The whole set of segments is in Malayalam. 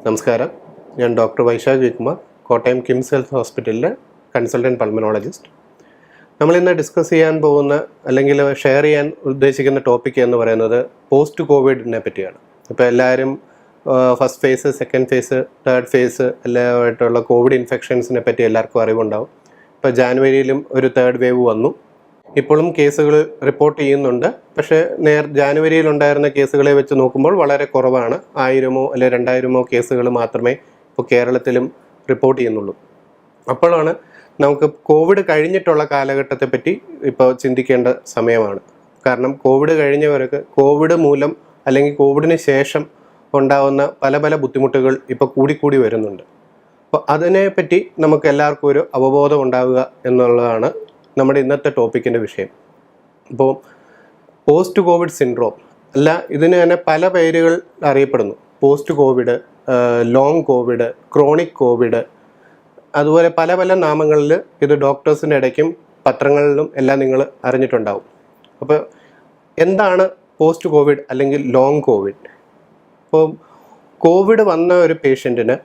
നമസ്കാരം, ഞാൻ ഡോക്ടർ വൈശാഖ് വികുമാർ, കോട്ടയം കിംസ് ഹെൽത്ത് ഹോസ്പിറ്റലിലെ കൺസൾട്ടൻറ്റ് പൾമനോളജിസ്റ്റ്. നമ്മളിന്ന് ഡിസ്കസ് ചെയ്യാൻ പോകുന്ന അല്ലെങ്കിൽ ഷെയർ ചെയ്യാൻ ഉദ്ദേശിക്കുന്ന ടോപ്പിക് എന്ന് പറയുന്നത് പോസ്റ്റ് കോവിഡിനെ പറ്റിയാണ്. ഇപ്പോൾ എല്ലാവരും first phase, second phase, third phase എല്ലാമായിട്ടുള്ള കോവിഡ് ഇൻഫെക്ഷൻസിനെ പറ്റി എല്ലാവർക്കും അറിവുണ്ടാവും. ഇപ്പോൾ ജാനുവരിയിലും ഒരു തേർഡ് വേവ് വന്നു. ഇപ്പോഴും കേസുകൾ റിപ്പോർട്ട് ചെയ്യുന്നുണ്ട്. പക്ഷേ ജാനുവരിയിലുണ്ടായിരുന്ന കേസുകളെ വെച്ച് നോക്കുമ്പോൾ വളരെ കുറവാണ്. 1000 അല്ലെങ്കിൽ 2000 കേസുകൾ മാത്രമേ ഇപ്പോൾ കേരളത്തിലും റിപ്പോർട്ട് ചെയ്യുന്നുള്ളൂ. അപ്പോഴാണ് നമുക്ക് കോവിഡ് കഴിഞ്ഞിട്ടുള്ള കാലഘട്ടത്തെ പറ്റി ഇപ്പോൾ ചിന്തിക്കേണ്ട സമയമാണ്. കാരണം കോവിഡ് കഴിഞ്ഞവർക്ക് കോവിഡ് മൂലം അല്ലെങ്കിൽ കോവിഡിന് ശേഷം ഉണ്ടാകുന്ന പല പല ബുദ്ധിമുട്ടുകൾ ഇപ്പോൾ കൂടിക്കൂടി വരുന്നുണ്ട്. അപ്പോൾ അതിനെപ്പറ്റി നമുക്ക് എല്ലാവർക്കും ഒരു അവബോധം ഉണ്ടാവുക എന്നുള്ളതാണ് നമ്മുടെ ഇന്നത്തെ ടോപ്പിക്കിൻ്റെ വിഷയം. ഇപ്പോൾ പോസ്റ്റ് കോവിഡ് സിൻഡ്രോം അല്ല, ഇതിന് തന്നെ പല പേരുകൾ അറിയപ്പെടുന്നു. Post Covid, long Covid, chronic Covid, അതുപോലെ പല പല നാമങ്ങളിൽ ഇത് ഡോക്ടേഴ്സിൻ്റെ ഇടയ്ക്കും പത്രങ്ങളിലും എല്ലാം നിങ്ങൾ അറിഞ്ഞിട്ടുണ്ടാവും. അപ്പോൾ എന്താണ് പോസ്റ്റ് കോവിഡ് അല്ലെങ്കിൽ ലോങ് കോവിഡ്? ഇപ്പോൾ കോവിഡ് വന്ന ഒരു പേഷ്യൻറ്റിന്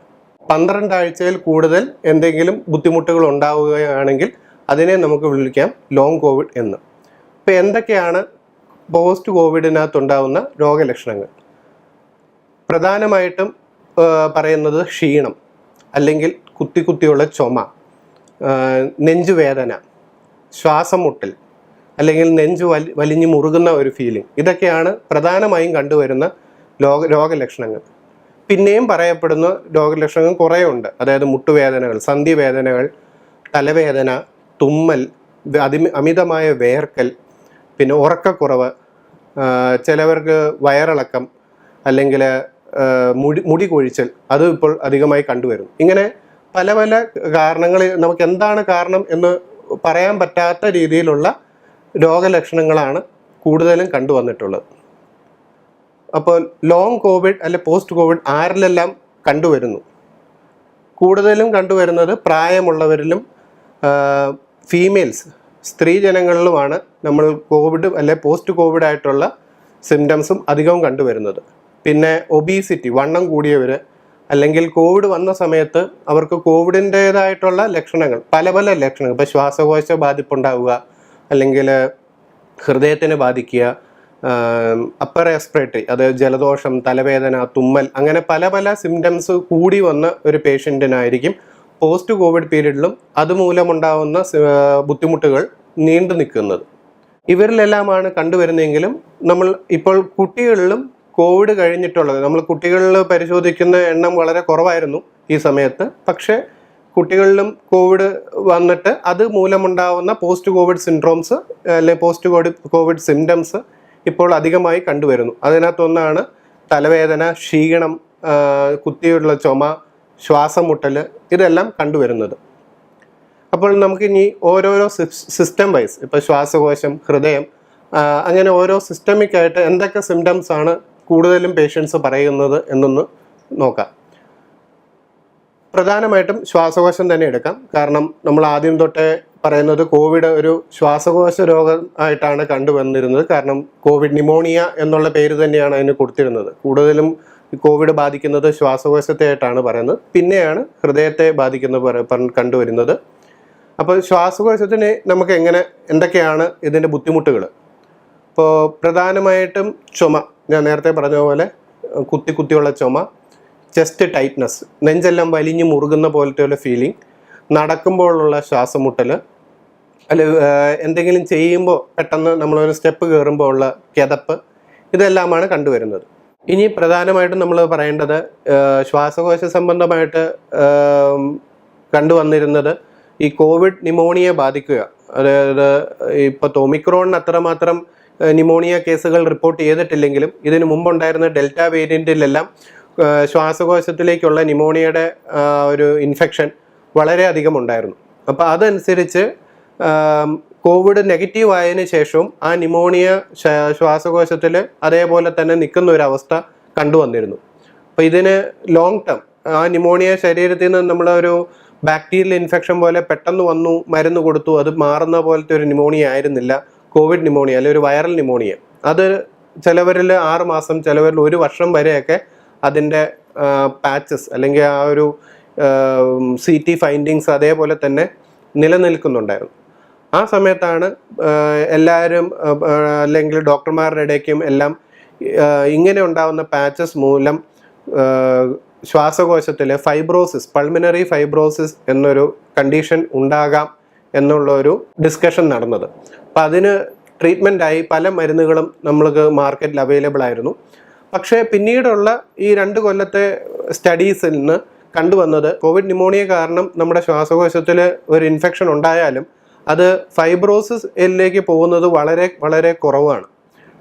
12 ആഴ്ചയിൽ കൂടുതൽ എന്തെങ്കിലും ബുദ്ധിമുട്ടുകൾ ഉണ്ടാവുകയാണെങ്കിൽ അതിനെ നമുക്ക് വിളിക്കാം ലോങ് കോവിഡ് എന്ന്. ഇപ്പോൾ എന്തൊക്കെയാണ് പോസ്റ്റ് കോവിഡിനകത്തുണ്ടാവുന്ന രോഗലക്ഷണങ്ങൾ? പ്രധാനമായിട്ടും പറയുന്നത് ക്ഷീണം, അല്ലെങ്കിൽ കുത്തിയുള്ള ചുമ, നെഞ്ചുവേദന, ശ്വാസം മുട്ടൽ, അല്ലെങ്കിൽ നെഞ്ച് വലിഞ്ഞു മുറുകുന്ന ഒരു ഫീലിംഗ്. ഇതൊക്കെയാണ് പ്രധാനമായും കണ്ടുവരുന്ന രോഗലക്ഷണങ്ങൾ. പിന്നെയും പറയപ്പെടുന്ന രോഗലക്ഷണങ്ങൾ കുറേ ഉണ്ട്. അതായത് മുട്ടുവേദനകൾ, സന്ധിവേദനകൾ, തലവേദന, തുമ്മൽ, അമിതമായ വേർക്കൽ, പിന്നെ ഉറക്കക്കുറവ്, ചിലവർക്ക് വയറിളക്കം, അല്ലെങ്കിൽ മുടി കൊഴിച്ചൽ, അത് ഇപ്പോൾ അധികമായി കണ്ടുവരും. ഇങ്ങനെ പല പല കാരണങ്ങൾ, നമുക്ക് എന്താണ് കാരണം എന്ന് പറയാൻ പറ്റാത്ത രീതിയിലുള്ള രോഗലക്ഷണങ്ങളാണ് കൂടുതലും കണ്ടുവന്നിട്ടുള്ളത്. അപ്പോൾ ലോങ് കോവിഡ് അല്ലെ പോസ്റ്റ് കോവിഡ് ആരിലെല്ലാം കണ്ടുവരുന്നു? കൂടുതലും കണ്ടുവരുന്നത് പ്രായമുള്ളവരിലും ഫീമെയിൽസ്, സ്ത്രീ ജനങ്ങളിലുമാണ് നമ്മൾ കോവിഡ് അല്ലെ പോസ്റ്റ് കോവിഡ് ആയിട്ടുള്ള സിംറ്റംസും അധികവും കണ്ടുവരുന്നത്. പിന്നെ ഒബീസിറ്റി, വണ്ണം കൂടിയവർ, അല്ലെങ്കിൽ കോവിഡ് വന്ന സമയത്ത് അവർക്ക് കോവിഡിൻ്റേതായിട്ടുള്ള ലക്ഷണങ്ങൾ, പല പല ലക്ഷണങ്ങൾ, ഇപ്പോൾ ശ്വാസകോശ ബാധിപ്പുണ്ടാവുക, അല്ലെങ്കിൽ ഹൃദയത്തിനെ ബാധിക്കുക, അപ്പർ റെസ്പിറേറ്ററി, അത് ജലദോഷം, തലവേദന, തുമ്മൽ, അങ്ങനെ പല പല സിംറ്റംസ് കൂടി വന്ന ഒരു പേഷ്യൻറ്റിനായിരിക്കും പോസ്റ്റ് കോവിഡ് പീരീഡിലും അതുമൂലമുണ്ടാകുന്ന ബുദ്ധിമുട്ടുകൾ നീണ്ടു നിൽക്കുന്നത്. ഇവരിലെല്ലാമാണ് കണ്ടുവരുന്നതെങ്കിലും നമ്മൾ ഇപ്പോൾ കുട്ടികളിലും കോവിഡ് കഴിഞ്ഞിട്ടുള്ളത്, നമ്മൾ കുട്ടികളിൽ പരിശോധിക്കുന്ന എണ്ണം വളരെ കുറവായിരുന്നു ഈ സമയത്ത്. പക്ഷേ കുട്ടികളിലും കോവിഡ് വന്നിട്ട് അത് മൂലമുണ്ടാകുന്ന പോസ്റ്റ് കോവിഡ് സിൻഡ്രോംസ് അല്ലെങ്കിൽ പോസ്റ്റ് കോവിഡ് സിംറ്റംസ് ഇപ്പോൾ അധികമായി കണ്ടുവരുന്നു. അതിനകത്തൊന്നാണ് തലവേദന, ക്ഷീണം, കുത്തിയുള്ള ചുമ, ശ്വാസം മുട്ടൽ, ഇതെല്ലാം കണ്ടുവരുന്നത്. അപ്പോൾ നമുക്കിനി ഓരോരോ സിസ്റ്റം വൈസ്, ഇപ്പോൾ ശ്വാസകോശം, ഹൃദയം, അങ്ങനെ ഓരോ സിസ്റ്റമിക്കായിട്ട് എന്തൊക്കെ സിംറ്റംസ് ആണ് കൂടുതലും പേഷ്യൻസ് പറയുന്നത് എന്നൊന്ന് നോക്കാം. പ്രധാനമായിട്ടും ശ്വാസകോശം തന്നെ എടുക്കാം. കാരണം നമ്മൾ ആദ്യം തൊട്ടേ പറയുന്നത് കോവിഡ് ഒരു ശ്വാസകോശ രോഗം ആയിട്ടാണ് കണ്ടുവന്നിരുന്നത്. കാരണം കോവിഡ് ന്യൂമോണിയ എന്നുള്ള പേര് തന്നെയാണ് അതിന് കൊടുത്തിരുന്നത്. കൂടുതലും കോവിഡ് ബാധിക്കുന്നത് ശ്വാസകോശത്തെ ആയിട്ടാണ് പറയുന്നത്. പിന്നെയാണ് ഹൃദയത്തെ കണ്ടുവരുന്നത്. അപ്പോൾ ശ്വാസകോശത്തിന് നമുക്ക് എന്തൊക്കെയാണ് ഇതിൻ്റെ ബുദ്ധിമുട്ടുകൾ? ഇപ്പോൾ പ്രധാനമായിട്ടും ചുമ, ഞാൻ നേരത്തെ പറഞ്ഞ പോലെ കുത്തിയുള്ള ചുമ, ചെസ്റ്റ് ടൈറ്റ്നസ്, നെഞ്ചെല്ലാം വലിഞ്ഞു മുറുകുന്ന പോലത്തെ ഫീലിംഗ്, നടക്കുമ്പോഴുള്ള ശ്വാസം മുട്ടൽ, എന്തെങ്കിലും ചെയ്യുമ്പോൾ പെട്ടെന്ന് നമ്മളൊരു സ്റ്റെപ്പ് കയറുമ്പോൾ ഉള്ള കിതപ്പ്, ഇതെല്ലാമാണ് കണ്ടുവരുന്നത്. ഇനി പ്രധാനമായിട്ടും നമ്മൾ പറയേണ്ടത് ശ്വാസകോശ സംബന്ധമായിട്ട് കണ്ടുവന്നിരുന്നത് ഈ കോവിഡ് ന്യൂമോണിയ ബാധിക്കുക. അതായത് ഇപ്പോൾ ഒമിക്രോണിന് അത്രമാത്രം ന്യൂമോണിയ കേസുകൾ റിപ്പോർട്ട് ചെയ്തിട്ടില്ലെങ്കിലും ഇതിനു മുമ്പുണ്ടായിരുന്ന ഡെൽറ്റ വേരിയൻറ്റിലെല്ലാം ശ്വാസകോശത്തിലേക്കുള്ള ന്യൂമോണിയയുടെ ഒരു ഇൻഫെക്ഷൻ വളരെയധികം ഉണ്ടായിരുന്നു. അപ്പോൾ അതനുസരിച്ച് കോവിഡ് നെഗറ്റീവ് ആയതിനു ശേഷവും ആ ന്യൂമോണിയ ശ്വാസകോശത്തിൽ അതേപോലെ തന്നെ നിൽക്കുന്ന ഒരവസ്ഥ കണ്ടുവന്നിരുന്നു. അപ്പോൾ ഇതിന് ലോങ് ടേം ആ ന്യൂമോണിയ ശരീരത്തിൽ നിന്ന് നമ്മളൊരു ബാക്ടീരിയൽ ഇൻഫെക്ഷൻ പോലെ പെട്ടെന്ന് വന്നു, മരുന്ന് കൊടുത്തു, അത് മാറുന്ന പോലത്തെ ഒരു ന്യൂമോണിയ ആയിരുന്നില്ല കോവിഡ് ന്യൂമോണിയ, അല്ലെങ്കിൽ ഒരു വൈറൽ ന്യൂമോണിയ. അത് ചിലവരിൽ 6 മാസം, ചിലവരിൽ 1 വർഷം വരെയൊക്കെ അതിൻ്റെ പാച്ചസ് അല്ലെങ്കിൽ ആ ഒരു CT ഫൈൻഡിങ്സ് അതേപോലെ തന്നെ നിലനിൽക്കുന്നുണ്ടായിരുന്നു. ആ സമയത്താണ് എല്ലാവരും അല്ലെങ്കിൽ ഡോക്ടർമാരുടെ ഇടയ്ക്കും എല്ലാം ഇങ്ങനെ ഉണ്ടാകുന്ന പാച്ചസ് മൂലം ശ്വാസകോശത്തിൽ ഫൈബ്രോസിസ്, പൾമിനറി ഫൈബ്രോസിസ് എന്നൊരു കണ്ടീഷൻ ഉണ്ടാകാം എന്നുള്ളൊരു ഡിസ്കഷൻ നടന്നത്. അപ്പം അതിന് ട്രീറ്റ്മെൻറ്റായി പല മരുന്നുകളും നമ്മൾക്ക് മാർക്കറ്റിൽ അവൈലബിൾ ആയിരുന്നു. പക്ഷേ പിന്നീടുള്ള ഈ 2 കൊല്ലത്തെ സ്റ്റഡീസിൽ നിന്ന് കണ്ടുവന്നത് കോവിഡ് ന്യൂമോണിയ കാരണം നമ്മുടെ ശ്വാസകോശത്തിൽ ഒരു ഇൻഫെക്ഷൻ ഉണ്ടായാലും അത് ഫൈബ്രോസിസിലേക്ക് പോകുന്നത് വളരെ വളരെ കുറവാണ്.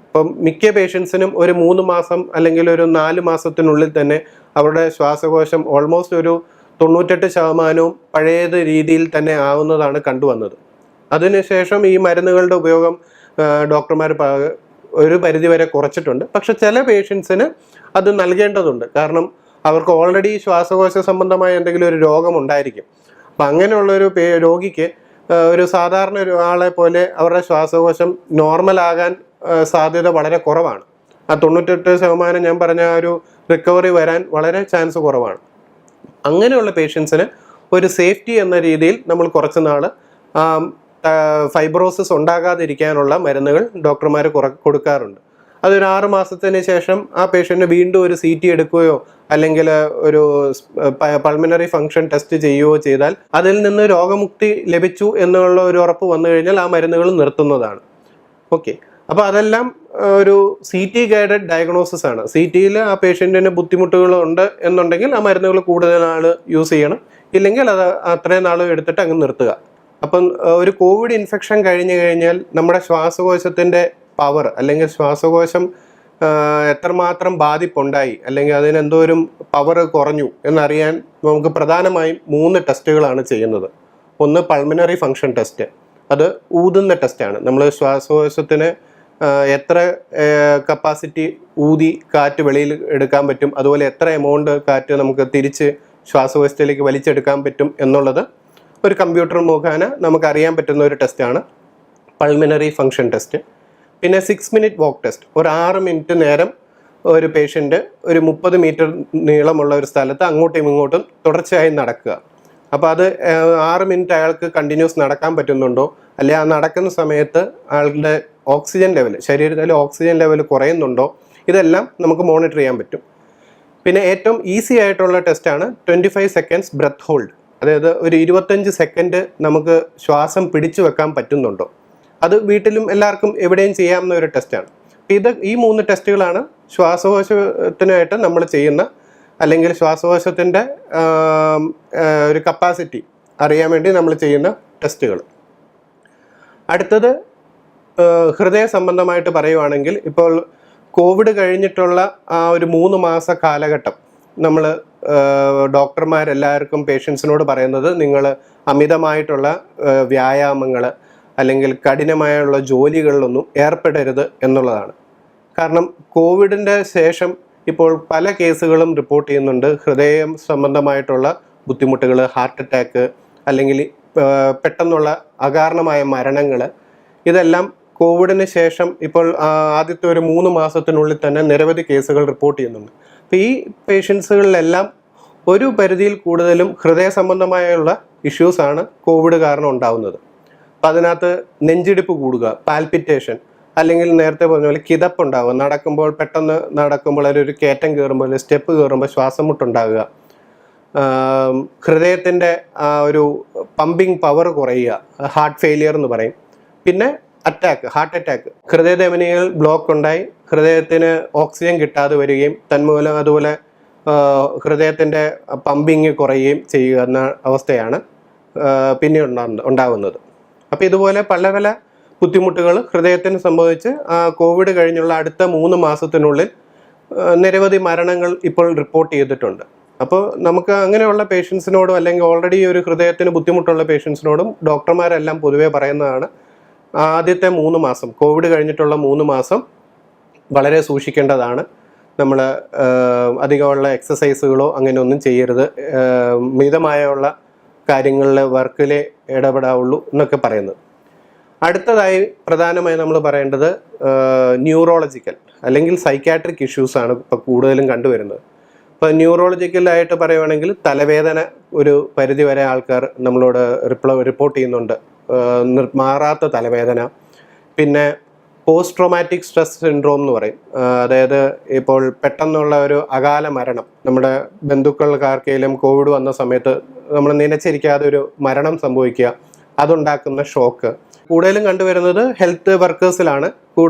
ഇപ്പം മിക്ക പേഷ്യൻസിനും ഒരു 3 മാസം അല്ലെങ്കിൽ ഒരു 4 മാസത്തിനുള്ളിൽ തന്നെ അവരുടെ ശ്വാസകോശം ഓൾമോസ്റ്റ് ഒരു 98% പഴയത് രീതിയിൽ തന്നെ ആവുന്നതാണ് കണ്ടുവന്നത്. അതിനുശേഷം ഈ മരുന്നുകളുടെ ഉപയോഗം ഡോക്ടർമാർ ഒരു പരിധിവരെ കുറച്ചിട്ടുണ്ട്. പക്ഷെ ചില പേഷ്യൻസിന് അത് നൽകേണ്ടതുണ്ട്. കാരണം അവർക്ക് ഓൾറെഡി ശ്വാസകോശ സംബന്ധമായ എന്തെങ്കിലും ഒരു രോഗം ഉണ്ടായിരിക്കും. അപ്പം അങ്ങനെയുള്ളൊരു രോഗിക്ക് ഒരു സാധാരണ ഒരാളെ പോലെ അവരുടെ ശ്വാസകോശം നോർമലാകാൻ സാധ്യത വളരെ കുറവാണ്. ആ 98% ഞാൻ പറഞ്ഞ ആ ഒരു റിക്കവറി വരാൻ വളരെ ചാൻസ് കുറവാണ്. അങ്ങനെയുള്ള പേഷ്യൻസിന് ഒരു സേഫ്റ്റി എന്ന രീതിയിൽ നമ്മൾ കുറച്ച് നാൾ ഫൈബ്രോസിസ് ഉണ്ടാകാതിരിക്കാനുള്ള മരുന്നുകൾ ഡോക്ടർമാർ കൊടുക്കാറുണ്ട്. അതൊരു 6 മാസത്തിന് ശേഷം ആ പേഷ്യൻറ്റ് വീണ്ടും ഒരു CT എടുക്കുകയോ അല്ലെങ്കിൽ ഒരു പൾമിനറി ഫങ്ഷൻ ടെസ്റ്റ് ചെയ്യുകയോ ചെയ്താൽ അതിൽ നിന്ന് രോഗമുക്തി ലഭിച്ചു എന്നുള്ള ഒരു ഉറപ്പ് വന്നു കഴിഞ്ഞാൽ ആ മരുന്നുകൾ നിർത്തുന്നതാണ്. ഓക്കെ, അപ്പോൾ അതെല്ലാം ഒരു CT ഗൈഡഡ് ഡയഗ്നോസിസ് ആണ്. CTയിൽ ആ പേഷ്യൻറ്റിന് ബുദ്ധിമുട്ടുകളുണ്ട് എന്നുണ്ടെങ്കിൽ ആ മരുന്നുകൾ കൂടുതൽ നാൾ യൂസ് ചെയ്യണം, ഇല്ലെങ്കിൽ അത് അത്രയും നാൾ എടുത്തിട്ട് അങ്ങ് നിർത്തുക. അപ്പം ഒരു കോവിഡ് ഇൻഫെക്ഷൻ കഴിഞ്ഞു കഴിഞ്ഞാൽ നമ്മുടെ ശ്വാസകോശത്തിൻ്റെ പവർ അല്ലെങ്കിൽ ശ്വാസകോശം എത്രമാത്രം ബാധിപ്പുണ്ടായി അല്ലെങ്കിൽ അതിനെന്തോരും പവർ കുറഞ്ഞു എന്നറിയാൻ നമുക്ക് പ്രധാനമായും 3 ടെസ്റ്റുകളാണ് ചെയ്യുന്നത്. ഒന്ന് പൾമിനറി ഫങ്ഷൻ ടെസ്റ്റ്, അത് ഊതുന്ന ടെസ്റ്റാണ്. നമ്മൾ ശ്വാസകോശത്തിന് എത്ര കപ്പാസിറ്റി ഊതി കാറ്റ് വെളിയിൽ എടുക്കാൻ പറ്റും, അതുപോലെ എത്ര എമൗണ്ട് കാറ്റ് നമുക്ക് തിരിച്ച് ശ്വാസകോശത്തിലേക്ക് വലിച്ചെടുക്കാൻ പറ്റും എന്നുള്ളത് ഒരു കമ്പ്യൂട്ടർ മുഖേന നമുക്കറിയാൻ പറ്റുന്ന ഒരു ടെസ്റ്റാണ് പൾമിനറി ഫങ്ഷൻ ടെസ്റ്റ്. പിന്നെ 6 മിനിറ്റ് വാക്ക് ടെസ്റ്റ്, ഒരു 6 മിനിറ്റ് നേരം ഒരു പേഷ്യൻ്റ് ഒരു 30 മീറ്റർ നീളമുള്ള ഒരു സ്ഥലത്ത് അങ്ങോട്ടും ഇങ്ങോട്ടും തുടർച്ചയായി നടക്കുക. അപ്പോൾ അത് 6 മിനിറ്റ് അയാൾക്ക് കണ്ടിന്യൂസ് നടക്കാൻ പറ്റുന്നുണ്ടോ, അല്ലെങ്കിൽ ആ നടക്കുന്ന സമയത്ത് ആളുടെ ഓക്സിജൻ ലെവൽ, ശരീരത്തിലെ ഓക്സിജൻ ലെവൽ കുറയുന്നുണ്ടോ, ഇതെല്ലാം നമുക്ക് മോണിറ്റർ ചെയ്യാൻ പറ്റും. പിന്നെ ഏറ്റവും ഈസി ആയിട്ടുള്ള ടെസ്റ്റാണ് 25 സെക്കൻഡ്സ് ബ്രെത്ത് ഹോൾഡ്. അതായത് ഒരു 25 സെക്കൻഡ് നമുക്ക് ശ്വാസം പിടിച്ചു വെക്കാൻ പറ്റുന്നുണ്ടോ. അത് വീട്ടിലും എല്ലാവർക്കും എവിടെയും ചെയ്യാവുന്ന ഒരു ടെസ്റ്റാണ്. ഈ 3 ടെസ്റ്റുകളാണ് ശ്വാസകോശത്തിനായിട്ട് നമ്മൾ ചെയ്യുന്ന, അല്ലെങ്കിൽ ശ്വാസകോശത്തിൻ്റെ ഒരു കപ്പാസിറ്റി അറിയാൻ വേണ്ടി നമ്മൾ ചെയ്യുന്ന ടെസ്റ്റുകൾ. അടുത്തത് ഹൃദയ സംബന്ധമായിട്ട് പറയുവാണെങ്കിൽ, ഇപ്പോൾ കോവിഡ് കഴിഞ്ഞിട്ടുള്ള ആ ഒരു 3 മാസ കാലഘട്ടം നമ്മൾ ഡോക്ടർമാരെല്ലാവർക്കും പേഷ്യൻസിനോട് പറയുന്നത് നിങ്ങൾ അമിതമായിട്ടുള്ള വ്യായാമങ്ങൾ അല്ലെങ്കിൽ കഠിനമായുള്ള ജോലികളിലൊന്നും ഏർപ്പെടരുത് എന്നുള്ളതാണ്. കാരണം കോവിഡിൻ്റെ ശേഷം ഇപ്പോൾ പല കേസുകളും റിപ്പോർട്ട് ചെയ്യുന്നുണ്ട്. ഹൃദയം സംബന്ധമായിട്ടുള്ള ബുദ്ധിമുട്ടുകൾ, ഹാർട്ട് അറ്റാക്ക്, അല്ലെങ്കിൽ പെട്ടെന്നുള്ള അകാരണമായ മരണങ്ങൾ, ഇതെല്ലാം കോവിഡിന് ശേഷം ഇപ്പോൾ ആദ്യത്തെ ഒരു 3 മാസത്തിനുള്ളിൽ തന്നെ നിരവധി കേസുകൾ റിപ്പോർട്ട് ചെയ്യുന്നുണ്ട്. അപ്പോൾ ഈ പേഷ്യൻസുകളിലെല്ലാം ഒരു പരിധിയിൽ കൂടുതലും ഹൃദയ സംബന്ധമായുള്ള ഇഷ്യൂസാണ് കോവിഡ് കാരണം ഉണ്ടാവുന്നത്. അപ്പം അതിനകത്ത് നെഞ്ചിടിപ്പ് കൂടുക, പാൽപിറ്റേഷൻ, അല്ലെങ്കിൽ നേരത്തെ പറഞ്ഞ പോലെ കിതപ്പുണ്ടാവുക, നടക്കുമ്പോൾ പെട്ടെന്ന് നടക്കുമ്പോൾ ഒരു കയറ്റം കയറുമ്പോൾ, സ്റ്റെപ്പ് കയറുമ്പോൾ ശ്വാസം മുട്ടുണ്ടാകുക, ഹൃദയത്തിൻ്റെ ഒരു പമ്പിങ് പവർ കുറയുക, ഹാർട്ട് ഫെയിലിയർ എന്ന് പറയും. പിന്നെ ഹാർട്ട് അറ്റാക്ക്, ഹൃദയധമനികൾ ബ്ലോക്ക് ഉണ്ടായി ഹൃദയത്തിന് ഓക്സിജൻ കിട്ടാതെ വരികയും തന്മൂലം അതുപോലെ ഹൃദയത്തിൻ്റെ പമ്പിങ് കുറയുകയും ചെയ്യുക എന്ന അവസ്ഥയാണ് പിന്നെ ഉണ്ടാകുന്നത്. അപ്പോൾ ഇതുപോലെ പല പല ബുദ്ധിമുട്ടുകൾ ഹൃദയത്തിന് സംഭവിച്ച് കോവിഡ് കഴിഞ്ഞുള്ള അടുത്ത 3 മാസത്തിനുള്ളിൽ നിരവധി മരണങ്ങൾ ഇപ്പോൾ റിപ്പോർട്ട് ചെയ്തിട്ടുണ്ട്. അപ്പോൾ നമുക്ക് അങ്ങനെയുള്ള പേഷ്യൻസിനോടും അല്ലെങ്കിൽ ഓൾറെഡി ഒരു ഹൃദയത്തിന് ബുദ്ധിമുട്ടുള്ള പേഷ്യൻസിനോടും ഡോക്ടർമാരെല്ലാം പൊതുവേ പറയുന്നതാണ്, ആദ്യത്തെ 3 മാസം, കോവിഡ് കഴിഞ്ഞിട്ടുള്ള 3 മാസം വളരെ സൂക്ഷിക്കേണ്ടതാണ്. നമ്മൾ അധികമുള്ള എക്സസൈസുകളോ അങ്ങനെ ഒന്നും ചെയ്യരുത്, മിതമായുള്ള കാര്യങ്ങളിൽ വർക്കിലേ ഇടപെടാവുള്ളൂ എന്നൊക്കെ പറയുന്നത്. അടുത്തതായി പ്രധാനമായി നമ്മൾ പറയേണ്ടത് ന്യൂറോളജിക്കൽ അല്ലെങ്കിൽ സൈക്കാട്രിക് ഇഷ്യൂസാണ് ഇപ്പോൾ കൂടുതലും കണ്ടുവരുന്നത്. ഇപ്പോൾ ന്യൂറോളജിക്കലായിട്ട് പറയുവാണെങ്കിൽ തലവേദന ഒരു പരിധി വരെ ആൾക്കാർ നമ്മളോട് റിപ്പോർട്ട് ചെയ്യുന്നുണ്ട്, മാറാത്ത തലവേദന. പിന്നെ പോസ്റ്റ് ട്രോമാറ്റിക് സ്ട്രെസ് സിൻഡ്രോം എന്ന് പറയും. അതായത് ഇപ്പോൾ പെട്ടെന്നുള്ള ഒരു അകാല മരണം, നമ്മുടെ ബന്ധുക്കൾക്കാർക്കെങ്കിലും കോവിഡ് വന്ന സമയത്ത് നമ്മൾ നനച്ചിരിക്കാതെ ഒരു മരണം സംഭവിക്കുക, അതുണ്ടാക്കുന്ന ഷോക്ക്. കൂടുതലും കണ്ടുവരുന്നത് ഹെൽത്ത് വർക്കേഴ്സിലാണ്.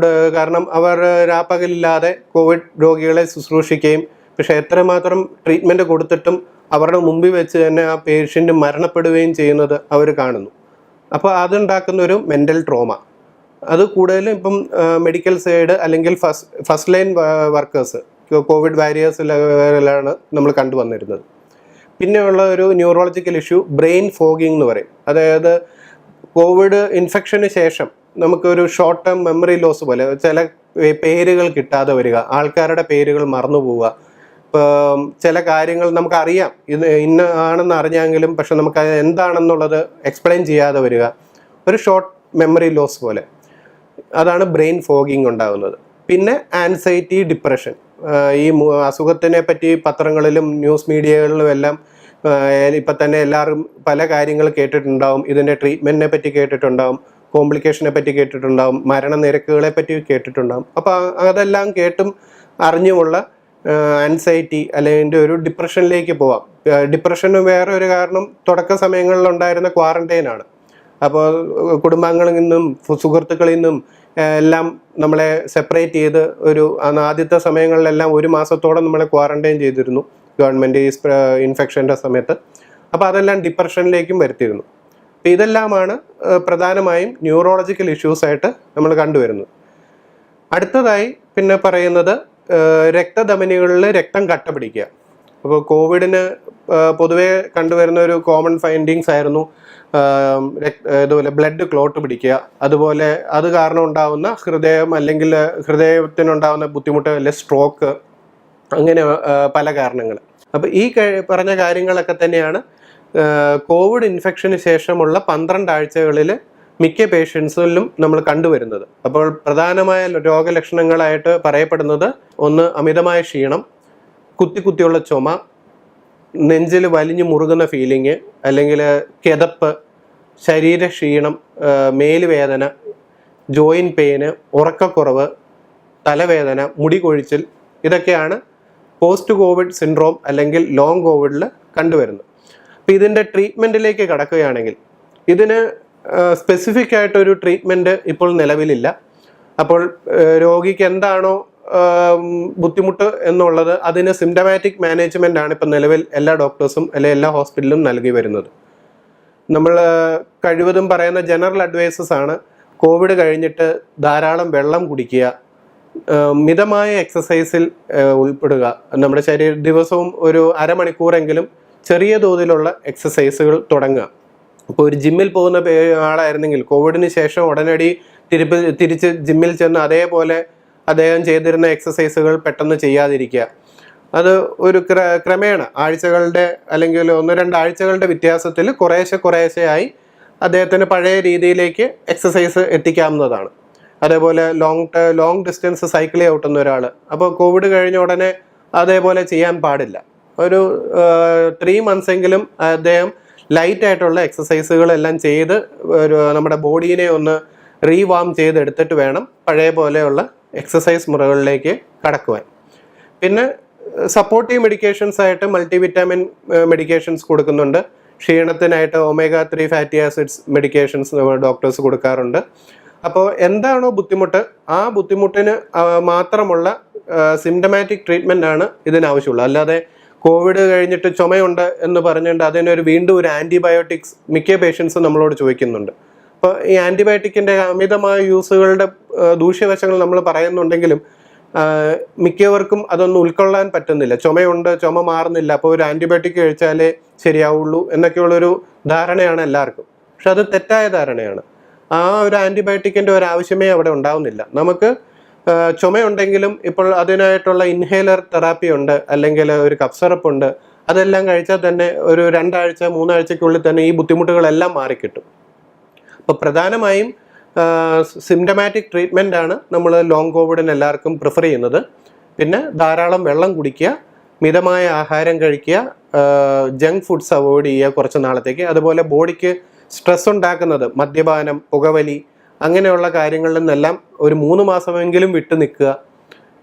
കാരണം അവർ രാപ്പകലില്ലാതെ കോവിഡ് രോഗികളെ ശുശ്രൂഷിക്കുകയും പക്ഷേ എത്രമാത്രം ട്രീറ്റ്മെൻറ്റ് കൊടുത്തിട്ടും അവരുടെ മുമ്പിൽ വെച്ച് തന്നെ ആ പേഷ്യൻ്റ് മരണപ്പെടുകയും ചെയ്യുന്നത് അവർ കാണുന്നു. അപ്പോൾ അതുണ്ടാക്കുന്ന ഒരു മെൻ്റൽ ട്രോമ. അത് കൂടുതലും ഇപ്പം മെഡിക്കൽ സൈഡ് അല്ലെങ്കിൽ ഫസ്റ്റ് ലൈൻ വർക്കേഴ്സ്, കോവിഡ് വാരിയേഴ്സിലാണ് നമ്മൾ കണ്ടുവന്നിരുന്നത്. പിന്നെയുള്ള ഒരു ന്യൂറോളജിക്കൽ ഇഷ്യൂ ബ്രെയിൻ ഫോഗിങ് എന്ന് പറയും. അതായത് കോവിഡ് ഇൻഫെക്ഷന് ശേഷം നമുക്കൊരു ഷോർട്ട് ടേം മെമ്മറി ലോസ് പോലെ ചില പേരുകൾ കിട്ടാതെ വരിക, ആൾക്കാരുടെ പേരുകൾ മറന്നു പോവുക. ഇപ്പം ചില കാര്യങ്ങൾ നമുക്കറിയാം, ഇത് ഇന്ന ആണെന്ന് അറിഞ്ഞെങ്കിലും പക്ഷെ നമുക്ക് എന്താണെന്നുള്ളത് എക്സ്പ്ലെയിൻ ചെയ്യാതെ വരിക, ഒരു ഷോർട്ട് മെമ്മറി ലോസ് പോലെ. അതാണ് ബ്രെയിൻ ഫോഗിങ് ഉണ്ടാകുന്നത്. പിന്നെ ആൻസൈറ്റി, ഡിപ്രഷൻ. ഈ അസുഖത്തിനെ പറ്റി പത്രങ്ങളിലും ന്യൂസ് മീഡിയകളിലും എല്ലാം ഇപ്പം തന്നെ എല്ലാവരും പല കാര്യങ്ങൾ കേട്ടിട്ടുണ്ടാവും. ഇതിൻ്റെ ട്രീറ്റ്മെൻറ്റിനെ പറ്റി കേട്ടിട്ടുണ്ടാവും, കോംപ്ലിക്കേഷനെ പറ്റി കേട്ടിട്ടുണ്ടാവും, മരണനിരക്കുകളെ പറ്റി കേട്ടിട്ടുണ്ടാവും. അപ്പോൾ അതെല്ലാം കേട്ടും അറിഞ്ഞുമുള്ള ആൻസൈറ്റി അല്ലെങ്കിൽ ഒരു ഡിപ്രഷനിലേക്ക് പോവാം. ഡിപ്രഷന് വേറെ ഒരു കാരണം തുടക്ക സമയങ്ങളിലുണ്ടായിരുന്ന ക്വാറന്റൈനാണ്. അപ്പോൾ കുടുംബാംഗങ്ങളിൽ നിന്നും സുഹൃത്തുക്കളിൽ നിന്നും എല്ലാം നമ്മളെ സെപ്പറേറ്റ് ചെയ്ത് ആദ്യത്തെ സമയങ്ങളിലെല്ലാം 1 മാസത്തോളം നമ്മളെ ക്വാറന്റൈൻ ചെയ്തിരുന്നു ഗവൺമെൻറ് ഈ ഇൻഫെക്ഷൻ്റെ സമയത്ത്. അപ്പോൾ അതെല്ലാം ഡിപ്രഷനിലേക്കും വരുത്തിയിരുന്നു. അപ്പോൾ ഇതെല്ലാമാണ് പ്രധാനമായും ന്യൂറോളജിക്കൽ ഇഷ്യൂസായിട്ട് നമ്മൾ കണ്ടുവരുന്നത്. അടുത്തതായി പിന്നെ പറയുന്നത് രക്തധമനികളിൽ രക്തം കട്ട പിടിക്കുക. അപ്പോൾ കോവിഡിന് പൊതുവേ കണ്ടുവരുന്ന ഒരു കോമൺ ഫൈൻഡിങ്സ് ആയിരുന്നു ഇതുപോലെ ബ്ലഡ് ക്ലോട്ട് പിടിക്കുക, അതുപോലെ അത് കാരണം ഉണ്ടാവുന്ന ഹൃദയം അല്ലെങ്കിൽ ഹൃദയത്തിനുണ്ടാവുന്ന ബുദ്ധിമുട്ട്, അല്ലെങ്കിൽ സ്ട്രോക്ക്, അങ്ങനെ പല കാരണങ്ങൾ. അപ്പോൾ ഈ പറഞ്ഞ കാര്യങ്ങളൊക്കെ തന്നെയാണ് കോവിഡ് ഇൻഫെക്ഷന് ശേഷമുള്ള 12 ആഴ്ചകളിൽ മിക്ക പേഷ്യൻസിലും നമ്മൾ കണ്ടുവരുന്നത്. അപ്പോൾ പ്രധാനമായ രോഗലക്ഷണങ്ങളായിട്ട് പറയപ്പെടുന്നത് ഒന്ന് അമിതമായ ക്ഷീണം, കുത്തിയുള്ള ചുമ, നെഞ്ചിൽ വലിഞ്ഞു മുറുകുന്ന ഫീലിങ് അല്ലെങ്കിൽ കിതപ്പ്, ശരീരക്ഷീണം, മേലുവേദന, ജോയിൻറ്റ് പെയിന്, ഉറക്കക്കുറവ്, തലവേദന, മുടി കൊഴിച്ചിൽ. ഇതൊക്കെയാണ് പോസ്റ്റ് കോവിഡ് സിൻഡ്രോം അല്ലെങ്കിൽ ലോങ് കോവിഡിൽ കണ്ടുവരുന്നത്. അപ്പോൾ ഇതിൻ്റെ ട്രീറ്റ്മെൻറ്റിലേക്ക് കടക്കുകയാണെങ്കിൽ ഇതിന് സ്പെസിഫിക് ആയിട്ടൊരു ട്രീറ്റ്മെൻറ്റ് ഇപ്പോൾ നിലവിലില്ല. അപ്പോൾ രോഗിക്ക് എന്താണോ ബുദ്ധിമുട്ട് എന്നുള്ളത് അതിന് സിംറ്റമാറ്റിക് മാനേജ്മെൻ്റ് ആണ് ഇപ്പം നിലവിൽ എല്ലാ ഡോക്ടേഴ്സും അല്ലെങ്കിൽ എല്ലാ ഹോസ്പിറ്റലിലും നൽകി വരുന്നത്. നമ്മൾ കഴിവതും പറയുന്ന ജനറൽ അഡ്വൈസസ് ആണ് കോവിഡ് കഴിഞ്ഞിട്ട് ധാരാളം വെള്ളം കുടിക്കുക, മിതമായ എക്സസൈസിൽ ഉൾപ്പെടുക, നമ്മുടെ ദിവസവും ഒരു അരമണിക്കൂറെങ്കിലും ചെറിയ തോതിലുള്ള എക്സസൈസുകൾ തുടങ്ങുക. ഇപ്പോൾ ഒരു ജിമ്മിൽ പോകുന്ന ആളായിരുന്നെങ്കിൽ കോവിഡിന് ശേഷം ഉടനടി തിരിച്ച് ജിമ്മിൽ ചെന്ന് അതേപോലെ അദ്ദേഹം ചെയ്തിരുന്ന എക്സസൈസുകൾ പെട്ടെന്ന് ചെയ്യാതിരിക്കുക. അത് ഒരു ക്രമേണ ആഴ്ചകളുടെ അല്ലെങ്കിൽ 1-2 ആഴ്ചകളുടെ വ്യത്യാസത്തിൽ കുറേശ്ശെയായി അദ്ദേഹത്തിന് പഴയ രീതിയിലേക്ക് എക്സസൈസ് എത്തിക്കാവുന്നതാണ്. അതേപോലെ ലോങ് ഡിസ്റ്റൻസ് സൈക്കിൾ ചവിട്ടുന്ന ഒരാൾ, അപ്പോൾ കോവിഡ് കഴിഞ്ഞ ഉടനെ അതേപോലെ ചെയ്യാൻ പാടില്ല. ഒരു 3 മന്ത്സെങ്കിലും അദ്ദേഹം ലൈറ്റ് ആയിട്ടുള്ള എക്സസൈസുകളെല്ലാം ചെയ്ത് നമ്മുടെ ബോഡീനെ ഒന്ന് റീവാം ചെയ്തെടുത്തിട്ട് വേണം പഴയ പോലെയുള്ള എക്സസൈസ് മുറകളിലേക്ക് കടക്കുവാൻ. പിന്നെ സപ്പോർട്ടീവ് മെഡിക്കേഷൻസ് ആയിട്ട് മൾട്ടിവിറ്റാമിൻ മെഡിക്കേഷൻസ് കൊടുക്കുന്നുണ്ട്. ക്ഷീണത്തിനായിട്ട് omega-3 fatty acids medications doctors കൊടുക്കാറുണ്ട്. അപ്പോൾ എന്താണോ ബുദ്ധിമുട്ട്, ആ ബുദ്ധിമുട്ടിന് മാത്രമുള്ള സിംറ്റമാറ്റിക് ട്രീറ്റ്മെൻ്റ് ആണ് ഇതിനാവശ്യമുള്ളത്. അല്ലാതെ കോവിഡ് കഴിഞ്ഞിട്ട് ചുമയുണ്ട് എന്ന് പറഞ്ഞുകൊണ്ട് വീണ്ടും ഒരു ആൻറ്റിബയോട്ടിക്സ് മിക്ക പേഷ്യൻസും നമ്മളോട് ചോദിക്കുന്നുണ്ട്. അപ്പോൾ ഈ ആൻറ്റിബയോട്ടിക്കിൻ്റെ അമിതമായ യൂസുകളുടെ ദൂഷ്യവശങ്ങൾ നമ്മൾ പറയുന്നുണ്ടെങ്കിലും മിക്കവർക്കും അതൊന്നും ഉൾക്കൊള്ളാൻ പറ്റുന്നില്ല. ചുമയുണ്ട്, ചുമ മാറുന്നില്ല, അപ്പോൾ ഒരു ആൻറ്റിബയോട്ടിക് കഴിച്ചാലേ ശരിയാവുള്ളൂ എന്നൊക്കെയുള്ളൊരു ധാരണയാണ് എല്ലാവർക്കും. പക്ഷെ അത് തെറ്റായ ധാരണയാണ്. ആ ഒരു ആൻറ്റിബയോട്ടിക്കിൻ്റെ ഒരു ആവശ്യമേ അവിടെ ഉണ്ടാവുന്നില്ല. നമുക്ക് ചുമയുണ്ടെങ്കിലും ഇപ്പോൾ അതിനായിട്ടുള്ള ഇൻഹേലർ തെറാപ്പി ഉണ്ട്, അല്ലെങ്കിൽ ഒരു കഫ് സിറപ്പ് ഉണ്ട്. അതെല്ലാം കഴിച്ചാൽ തന്നെ ഒരു 2 ആഴ്ച 3 ആഴ്ചയ്ക്കുള്ളിൽ തന്നെ ഈ ബുദ്ധിമുട്ടുകളെല്ലാം മാറിക്കിട്ടും. അപ്പോൾ പ്രധാനമായും സിംറ്റമാറ്റിക് ട്രീറ്റ്മെൻ്റ് ആണ് നമ്മൾ ലോങ് കോവിഡിന് എല്ലാവർക്കും പ്രിഫർ ചെയ്യുന്നത്. പിന്നെ ധാരാളം വെള്ളം കുടിക്കുക, മിതമായ ആഹാരം കഴിക്കുക, ജങ്ക് ഫുഡ്സ് അവോയ്ഡ് ചെയ്യുക കുറച്ച് നാളത്തേക്ക്. അതുപോലെ ബോഡിക്ക് സ്ട്രെസ് ഉണ്ടാക്കുന്നത് മദ്യപാനം, പുകവലി അങ്ങനെയുള്ള കാര്യങ്ങളിൽ നിന്നെല്ലാം ഒരു 3 മാസമെങ്കിലും വിട്ടു നിൽക്കുക.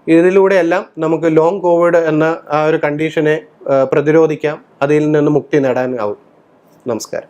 ഇതിലൂടെയെല്ലാം നമുക്ക് ലോങ് കോവിഡ് എന്ന ആ ഒരു കണ്ടീഷനെ പ്രതിരോധിക്കാം, അതിൽ നിന്ന് മുക്തി നേടാനാവും. നമസ്കാരം.